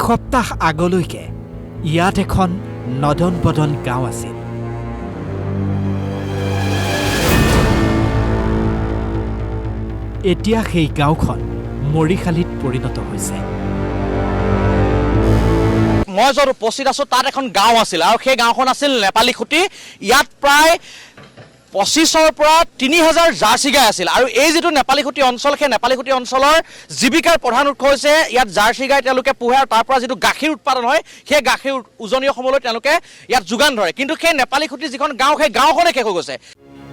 এসপ্তাহ আগলৈকে ইয়াত এখন নদন বদন গাঁও আছিল। এতিয়া সেই গাঁওখন মৰিশালীত পৰিণত হৈছে। মই য'ত উপস্থিত আছোঁ তাত এখন গাঁও আছিল আৰু সেই গাঁওখন আছিল নেপালী খুটি। ইয়াত প্ৰায় 25,000 পৰা 30,000 জাৰ্চি গাই আছিল আৰু এই যিটো নেপালী খুটি অঞ্চল সেই নেপালী খুটি অঞ্চলৰ জীৱিকাৰ প্ৰধান উৎস হৈছে ইয়াত জাৰ্চি গাই তেওঁলোকে পোহে আৰু তাৰ পৰা যিটো গাখীৰ উৎপাদন হয় সেই গাখীৰ উজনি অসমলৈ তেওঁলোকে ইয়াত যোগান ধৰে। কিন্তু সেই নেপালী খুটি যিখন গাঁও সেই গাঁওখনে শেষ হৈ গৈছে।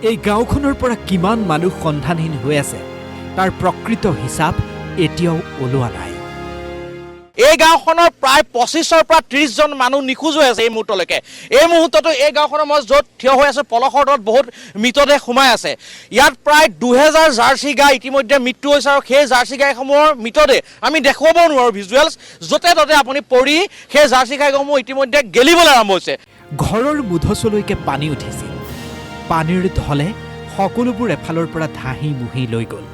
এই গাঁওখনৰ পৰা কিমান মানুহ সন্ধানহীন হৈ আছে তাৰ প্ৰকৃত হিচাপ এতিয়াও ওলোৱা নাই। এই গাঁওখনৰ প্ৰায় 25 পৰা 30 জন মানুহ নিখোজ হৈ আছে এই মুহূৰ্তলৈকে। এই মুহূৰ্ততো এই গাঁওখনৰ মই য'ত থিয় হৈ আছোঁ পলসৰ তলত বহুত মৃতদেহ সোমাই আছে। ইয়াত প্ৰায় 2000 জাৰ্চি গাই ইতিমধ্যে মৃত্যু হৈছে আৰু সেই জাৰ্চি গাইসমূহৰ মৃতদেহ আমি দেখুৱাব নোৱাৰোঁ ভিজুৱেলছ। য'তে ত'তে আপুনি পৰি সেই জাৰ্চি গাইসমূহ ইতিমধ্যে গেলিবলৈ আৰম্ভ হৈছে। ঘৰৰ মুধচলৈকে পানী উঠিছিল। পানীৰ ঢলে সকলোবোৰ এফালৰ পৰা ধাহি মুহি লৈ গ'ল।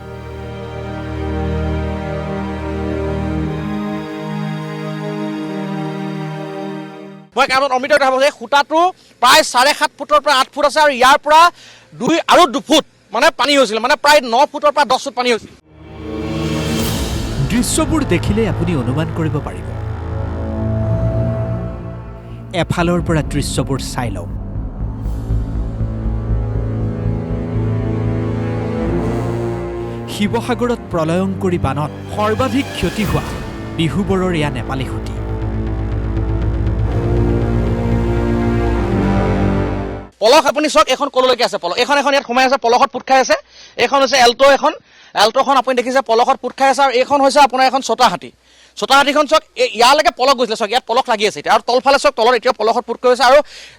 মই কাৰণত অমিত দেখা পাইছোঁ এই খুঁটাটো প্ৰায় 7.5 ফুটৰ পৰা 8 ফুট আছে আৰু ইয়াৰ পৰা 2 ফুট মানে পানী হৈছিল, মানে প্ৰায় 9 ফুটৰ পৰা 10 ফুট পানী হৈছিল। দৃশ্যবোৰ দেখিলে আপুনি অনুমান কৰিব পাৰিব। এফালৰ পৰা দৃশ্যবোৰ চাই লওক। শিৱসাগৰত প্ৰলয়ংকৰী বানত সৰ্বাধিক ক্ষতি হোৱা বিহুবৰৰ এয়া নেপালী খুটি। পলস আপুনি চাওক এখন কলৈকে আছে পলস এখন ইয়াত সোমাই আছে, পলসত পোট খাই আছে। এইখন হৈছে এল্ট'খন আপুনি দেখিছে পলসত পোট খাই আছে আৰু এইখন হৈছে আপোনাৰ এখন ছটাহাতী। ছটাহাতীখন চাওক ইয়ালৈকে পলস গৈছিলে, চাওক ইয়াত পলস লাগি আছে এতিয়া আৰু তলফালে চাওক তলত এতিয়াও পলসত পোট কৰিছে আৰু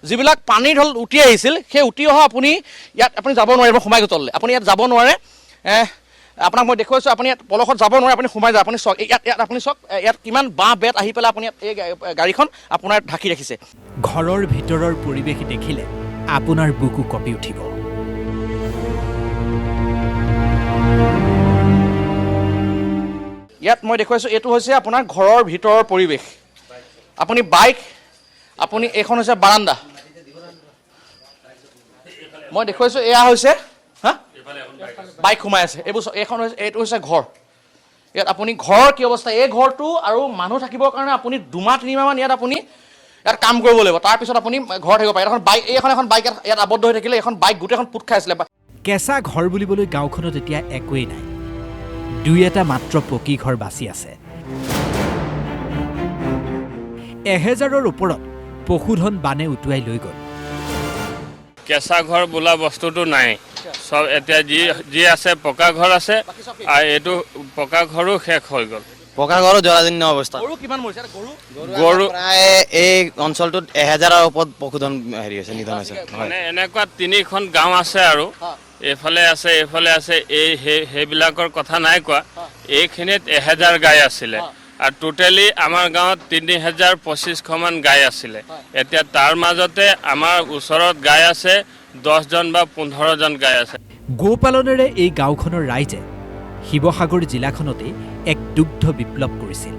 যিবিলাক পানীৰ ঢল উটি আহিছিল সেই উটি অহা আপুনি ইয়াত আপুনি যাব নোৱাৰিব, সোমাই গৈ তললৈ আপুনি ইয়াত যাব নোৱাৰে। আপোনাক মই দেখুৱাইছোঁ আপুনি ইয়াত পলসত যাব নোৱাৰে, আপুনি সোমাই যায়। আপুনি চাওক ইয়াত আপুনি চাওক ইয়াত কিমান বাঁহ বেত আহি পেলাই আপুনি এই গাড়ীখন আপোনাৰ ঢাকি ৰাখিছে। ঘৰৰ ভিতৰৰ পৰিৱেশ দেখিলে আপোনাৰ বুকু কঁপি উঠিব। ইয়াত মই দেখুৱাইছোঁ এইটো হৈছে আপোনাৰ ঘৰৰ ভিতৰৰ পৰিৱেশ। আপুনি বাইক, আপুনি এইখন হৈছে বাৰান্দা। মই দেখুৱাইছোঁ এয়া হৈছে বাইক সোমাই আছে। এইটো হৈছে ঘৰ। ইয়াত আপুনি ঘৰৰ কি অৱস্থা, এই ঘৰটো আৰু মানুহ থাকিবৰ কাৰণে আপুনি 2-3 মাহমান ইয়াত আপুনি ইয়াত কাম কৰিব লাগিব, তাৰপিছত আপুনি ঘৰ থাকিব পাৰে। এখন বাইক এখন বাইক ইয়াত আবদ্ধ হৈ থাকিলে এখন বাইক গোটেইখন পোট খাই আছিলে। কেঁচা ঘৰ বুলিবলৈ গাঁওখনত এতিয়া একোৱেই নাই। 2-এটা মাত্ৰ পকী ঘৰ বাচি আছে। 1000ৰ ওপৰত পশুধন বানে উটুৱাই লৈ গ'ল। কেঁচা ঘৰ বোলা বস্তুটো নাই, চব এতিয়া যি আছে পকা ঘৰ আছে আৰু এইটো পকা ঘৰো শেষ হৈ গ'ল। পকা ঘৰো জৰাজীৰ্ণ অৱস্থা। গৰু কিমান মৰিছে? গৰু প্ৰায় এই অঞ্চলটোত 1000ৰ ওপৰত পশুধন হেৰি হৈছে, নিধন হৈছে। মানে এনেকুৱা 3খন গাঁও আছে আৰু এইফালে আছে সেইবিলাকৰ কথা নাই কোৱা। এইখিনিত 1000 গাই আছিলে আৰু টোটেলি আমাৰ গাঁৱত 3025মান গাই আছিলে। এতিয়া তাৰ মাজতে আমাৰ ওচৰত গাই আছে 10জন বা 15জন গাই আছে। গোপালনেৰে এই গাঁওখনৰ ৰাইজে শিৱসাগৰ জিলাখনতে এক দুগ্ধ বিপ্লৱ কৰিছিল।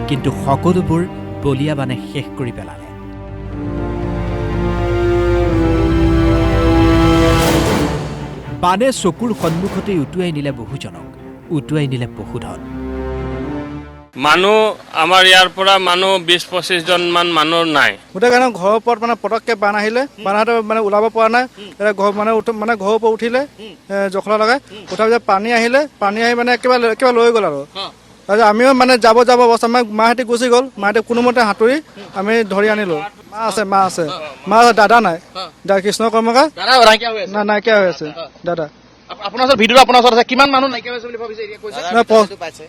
কিন্তু সকলোবোৰ বলিয়া বানে শেষ কৰি পেলালে। বানে চকুৰ সন্মুখতে উটুৱাই নিলে বহুজনক, উটুৱাই নিলে পশুধন। মানুহ আমাৰ ইয়াৰ পৰা মানুহ 20-25 জনমান মানুহ নাই। গোটেই কাৰণে ঘৰৰ ওপৰত মানে পটককৈ বান আহিলে, বানতে মানে ওলাব পৰা নাই। ঘৰ মানে ঘৰৰ ওপৰত উঠিলে জখলা লগাই উঠাৰ পিছত পানী আহি মানে একেবাৰে লৈ গ'ল আৰু তাৰপিছত আমিও মানে যাব অৱস্থা মাহঁতে গুচি গ'ল। মাহঁতে কোনোমতে সাঁতুৰি আমি ধৰি আনিলোঁ। মা আছে দাদা নাই, কৃষ্ণ কৰ্মকাৰ নাইকিয়া হৈ আছে দাদা। আপোনাৰ ওচৰত ভিডিঅ' আপোনাৰ ওচৰত আছে, কিমান মানুহ নাইকিয়া হৈছে বুলি ভাবিছে এতিয়া কৈছে?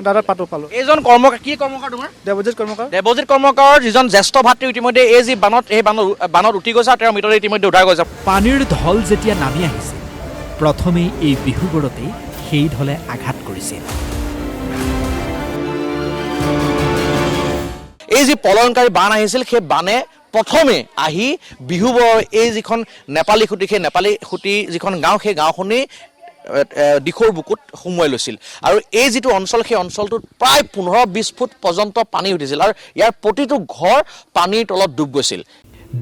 দাদা পালোঁ। এইজন কৰ্মকাৰ কি কৰ্মকাৰ তোমাৰ? দেৱজিৎ কৰ্মকাৰৰ যিজন জ্যেষ্ঠ ভাতৃ ইতিমধ্যে এই যি বানত উঠি গৈছে আৰু তেওঁৰ মৃতদেহ ইতিমধ্যে উদ্ধাৰ কৰিছে। পানীৰ ঢল যেতিয়া নামি আহিছিল প্ৰথমেই এই বিহুবোৰতেই সেই ঢলে আঘাত কৰিছিল। এই যি প্ৰলয়ংকাৰী বান আহিছিল সেই বানে প্ৰথমে আহি বিহুবৰৰ এই যিখন নেপালী খুটি, সেই নেপালী খুটি যিখন গাঁও সেই গাঁওখনেই দিশৰ বুকুত সুমুৱাই লৈছিল আৰু এই যিটো অঞ্চল সেই অঞ্চলটোত প্ৰায় 15-20 ফুট পৰ্যন্ত পানী উঠিছিল আৰু ইয়াৰ প্ৰতিটো ঘৰ পানীৰ তলত ডুব গৈছিল।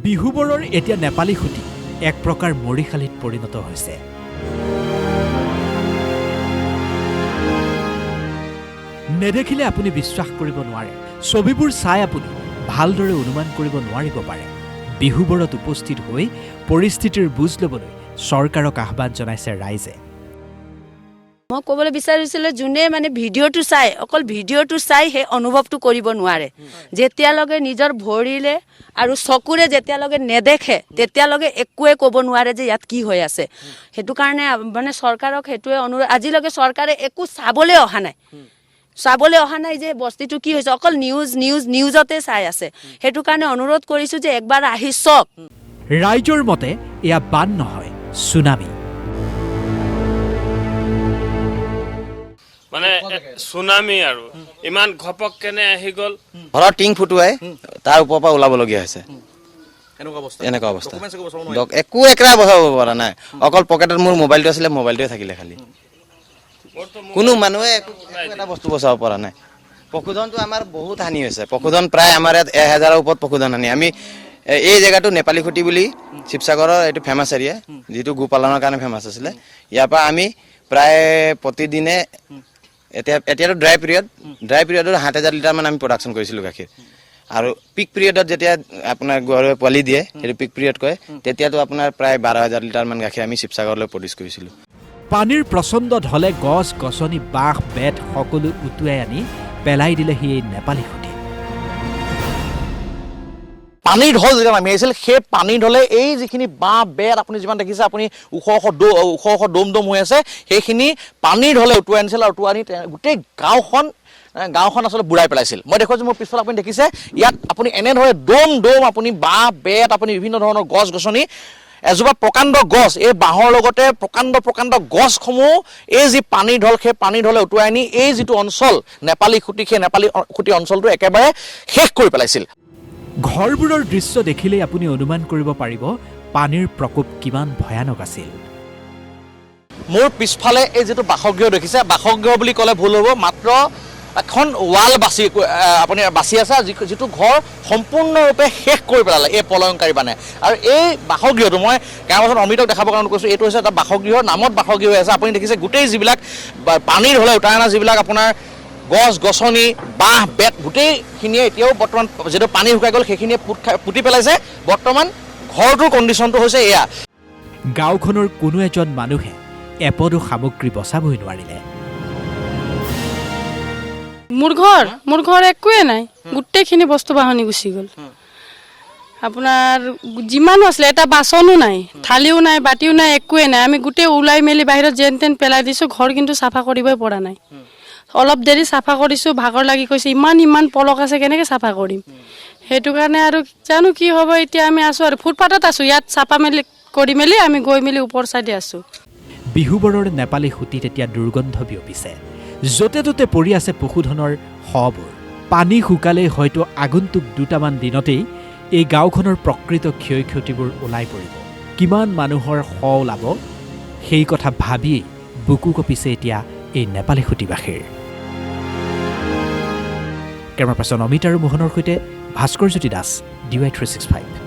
বিহুবৰৰ এতিয়া নেপালী খুঁটি এক প্ৰকাৰ মৰিশালীত পৰিণত হৈছে। নেদেখিলে আপুনি বিশ্বাস কৰিব নোৱাৰে, ছবিবোৰ চাই আপুনি ভালদৰে অনুমান কৰিব নোৱাৰিব পাৰে। বিহুবৰত উপস্থিত হৈ পৰিস্থিতিৰ বুজ ল'বলৈ চৰকাৰক আহ্বান জনাইছে ৰাইজে। মই ক'বলৈ বিচাৰিছিলোঁ যোনে মানে ভিডিঅ'টো চাই অকল ভিডিঅ'টো চাই সেই অনুভৱটো কৰিব নোৱাৰে। যেতিয়ালৈকে নিজৰ ভৰিলে আৰু চকুৰে যেতিয়ালৈকে নেদেখে তেতিয়ালৈকে একোৱে ক'ব নোৱাৰে যে ইয়াত কি হৈ আছে। সেইটো কাৰণে মানে চৰকাৰক সেইটোৱে অনুৰোধ, আজিলৈকে চৰকাৰে একো চাবলৈ অহা নাই যে বস্তুটো কি হৈছে, অকল নিউজতে চাই আছে। সেইটো কাৰণে অনুৰোধ কৰিছোঁ যে একবাৰ আহি চাওক। ৰাইজৰ মতে এয়া বান নহয়, চুনামি। মানে চুনামি আৰু ইমান ঘপক কেনে আহি গ'ল। ঘৰৰ টিং ফুটুৱাই তাৰ ওপৰৰ পৰা ওলাবলগীয়া হৈছে। এনেকুৱা অৱস্থা একো একৰা বচাব পৰা নাই। অকল পকেটত মোৰ মোবাইলটো আছিলে, মোবাইলটোৱে থাকিলে খালি। কোনো মানুহে এটা বস্তু বচাব পৰা নাই। পশুধনটো আমাৰ বহুত হানি হৈছে। পশুধন প্ৰায় আমাৰ ইয়াত 1000ৰ ওপৰত পশুধন হানি। আমি এই জেগাটো নেপালী খুঁটি বুলি শিৱসাগৰৰ এইটো ফেমাছ এৰিয়া, যিটো গো পালনৰ কাৰণে ফেমাছ আছিলে। ইয়াৰ পৰা আমি প্ৰায় প্ৰতিদিনে এতিয়াতো ড্ৰাই পিৰিয়ডত 7000 লিটাৰমান আমি প্ৰডাকশ্যন কৰিছিলোঁ গাখীৰ। আৰু পিক পিৰিয়ডত যেতিয়া আপোনাৰ গৰুৱে পোৱালি দিয়ে, সেইটো পিক পিৰিয়ড কয়, তেতিয়াতো আপোনাৰ প্ৰায় 12000 লিটাৰমান গাখীৰ আমি শিৱসাগৰলৈ প্ৰডিউচ কৰিছিলোঁ। পানীৰ প্ৰচণ্ড ঢলে গছ গছনি বাঁহ বেত সকলো উটুৱাই আনি পেলাই দিলেহি এই নেপালী খুঁটি। পানীৰ ঢল যেতিয়া নামি আহিছিল সেই পানীৰ ঢলে এই যিখিনি বাঁহ বেত আপুনি যিমান দেখিছে, আপুনি ওখ ওখ দম হৈ আছে, সেইখিনি পানীৰ ঢলে উটুৱাই আনিছিল আৰু উটুৱাই আনি গোটেই গাঁওখন আচলতে বুঢ়াই পেলাইছিল। মই দেখুৱাইছোঁ মোৰ পিছফালে আপুনি দেখিছে, ইয়াত আপুনি এনেদৰে দম আপুনি বাঁহ বেত, আপুনি বিভিন্ন ধৰণৰ গছ গছনি, এজোপা প্ৰকাণ্ড গছ, এই বাঁহৰ লগতে প্ৰকাণ্ড গছসমূহ এই যি পানীৰ ঢল, সেই পানীৰ ঢলে উটুৱাই আনি এই যিটো অঞ্চল নেপালী খুঁটি, সেই নেপালী খুঁটি অঞ্চলটো একেবাৰে শেষ কৰি পেলাইছিল। ঘৰবোৰৰ দৃশ্য দেখিলেই আপুনি অনুমান কৰিব পাৰিব পানীৰ প্ৰকোপ কিমান ভয়ানক আছিল। মোৰ পিছফালে এই যিটো বাসগৃহ দেখিছে, বাসগৃহ বুলি ক'লে ভুল হ'ব, মাত্ৰ এখন ৱাল আপুনি বাচি আছে, যিটো ঘৰ সম্পূৰ্ণৰূপে শেষ কৰি পেলালে এই প্ৰলয়ংকাৰী বানে। আৰু এই বাসগৃহটো মই কেইবাজন অমৃতক দেখাবৰ কাৰণে কৈছোঁ, এইটো হৈছে এটা বাসগৃহৰ নামত বাসগৃহ হৈ আছে। আপুনি দেখিছে গোটেই যিবিলাক পানীৰ হ'লে উটাই অনা যিবিলাক আপোনাৰ গছ গছনি বাঁহ বেত গোটেইখিনিয়ে এতিয়াও বৰ্তমান যিটো পানী শুকাই গ'ল সেইখিনিয়ে পুতি পেলাইছে। বৰ্তমান ঘৰটোৰ কণ্ডিশ্যনটো হৈছে এয়া। গাঁওখনৰ কোনো এজন মানুহে এপদো সামগ্ৰী বচাবই নোৱাৰিলে। মোৰ ঘৰ একোৱে নাই, গোটেইখিনি বস্তু বাহনি গুচি গ'ল। আপোনাৰ যিমানো আছিলে এটা বাচনো নাই, থালিও নাই, বাতিও নাই, একোৱে নাই। আমি গোটেই ওলাই মেলি বাহিৰত যেন তেন পেলাই দিছোঁ। ঘৰ কিন্তু চাফা কৰিবই পৰা নাই। অলপ দেৰি চাফা কৰিছোঁ, ভাগৰ লাগি গৈছে। ইমান পলক আছে, কেনেকৈ চাফা কৰিম? সেইটো কাৰণে আৰু জানো কি হ'ব। এতিয়া আমি আছোঁ আৰু ফুটপাথত আছোঁ, ইয়াত চাফা কৰি মেলি আমি গৈ মেলি ওপৰ চাইডে আছোঁ। বিহুবৰৰ নেপালী খুঁটিত এতিয়া দুৰ্গন্ধ বিয়পিছে। য'তে ত'তে পৰি আছে পশুধনৰ শৱবোৰ। পানী শুকালেই হয়তো আগন্তুক দুটামান দিনতেই এই গাঁওখনৰ প্ৰকৃত ক্ষয় ক্ষতিবোৰ ওলাই পৰিব। কিমান মানুহৰ শ ওলাব সেই কথা ভাবিয়েই বুকু কঁপিছে এতিয়া এই নেপালী খুঁটিবাসীৰ। কেমেৰা পাৰ্চন অমিত আৰু মোহনৰ সৈতে ভাস্কৰ জ্যোতি দাস, DY365।